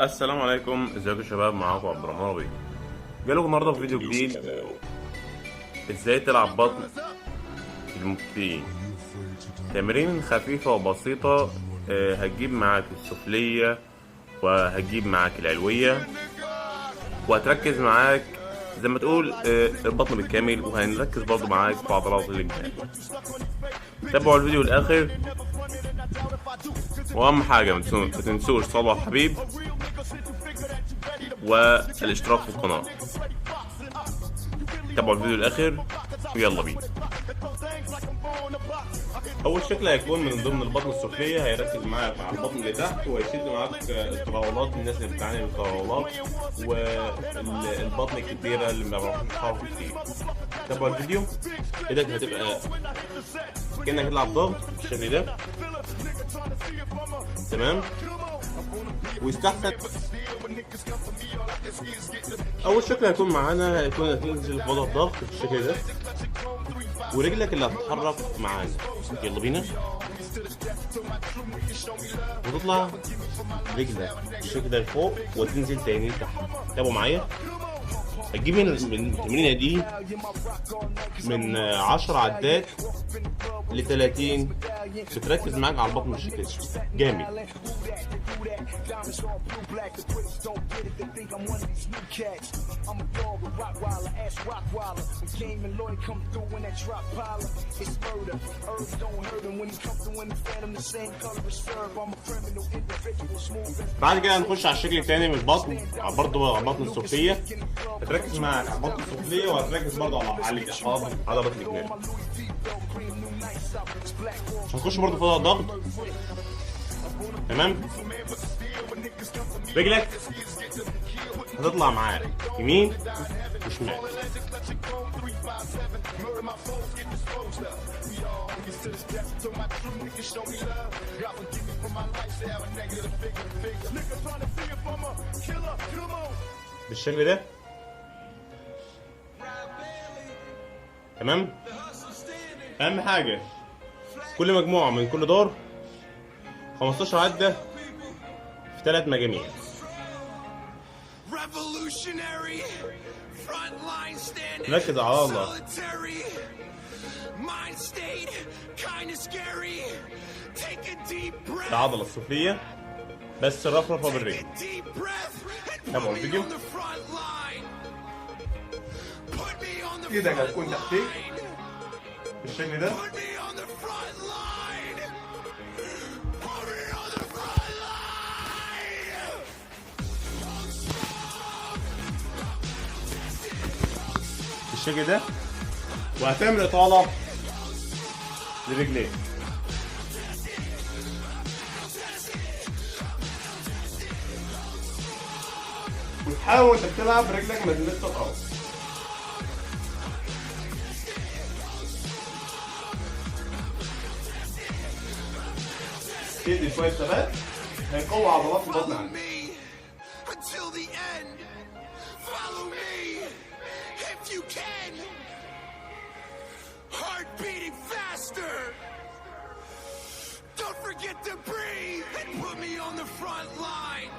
السلام عليكم، ازيكم يا شباب؟ معاكم عبد الرحمن ربيع. جايلكم النهارده في فيديو جديد، ازاي تلعب بطن المبتدئين. تمرين خفيفة وبسيطة. هتجيب معاك السفلية وهتجيب معاك العلوية وهتركز معاك زي ما تقول البطن بالكامل، وهنركز برضو معاك في عضلات الامتحان. تابعوا الفيديو للآخر، واهم حاجة ما تنسوش صلوا على الحبيب والاشتراك في القناة. تابعوا الفيديو للآخر ويلا بينا. أول شكل هيكون من ضمن البطن السفلية، هيركز معاك على البطن اللي تحت وهيشد معاك التطاولات، الناس اللي بتعاني من التطاولات والبطن الكبيرة اللي ما بيعرفوش يتحركوا كتير. تابعوا الفيديو. ايدك هتبقى كأنك تلعب ضغط بالشكل ده، تمام؟ ويستحسن اول شكل هيكون معانا هيكون هتنزل في وضع الضغط بالشكل ده، ورجلك اللي هتتحرك معانا. يلا بينا، وتطلع رجلك بالشكل ده لفوق وتنزل تاني لتحت. تابعوا معايا. هتجيب من التمرينه دي من 10 عدات ل 30، بتركز معاك على البطن بالشكل ده جامد. بعد كده هنخش على الشكل الثاني من البطن، برضه على البطن السفلية. هتركز معاك على البطن السفلية وهتركز برضه على عضلة الجناب. هنخش برضه في الضغط، تمام؟ رجلك هتطلع معاك يمين وشمال. بالشكل ده، تمام؟ اهم حاجة كل مجموعة من كل دور 15 عدة في 3 مجاميع. ركز على الله. العضلة السفلية بس رفرفة بالرجل. تابعوا الفيديو. ايدك هتكون تحتيك بالشكل ده، بالشكل ده، وهتعمل إطالة لرجليك. وتحاول وانت بتلعب رجلك ما تلمسش الأرض. تدي شوية ثبات هيقوي عضلات البطن عندك. Beating faster. Don't forget to breathe and put me on the front line.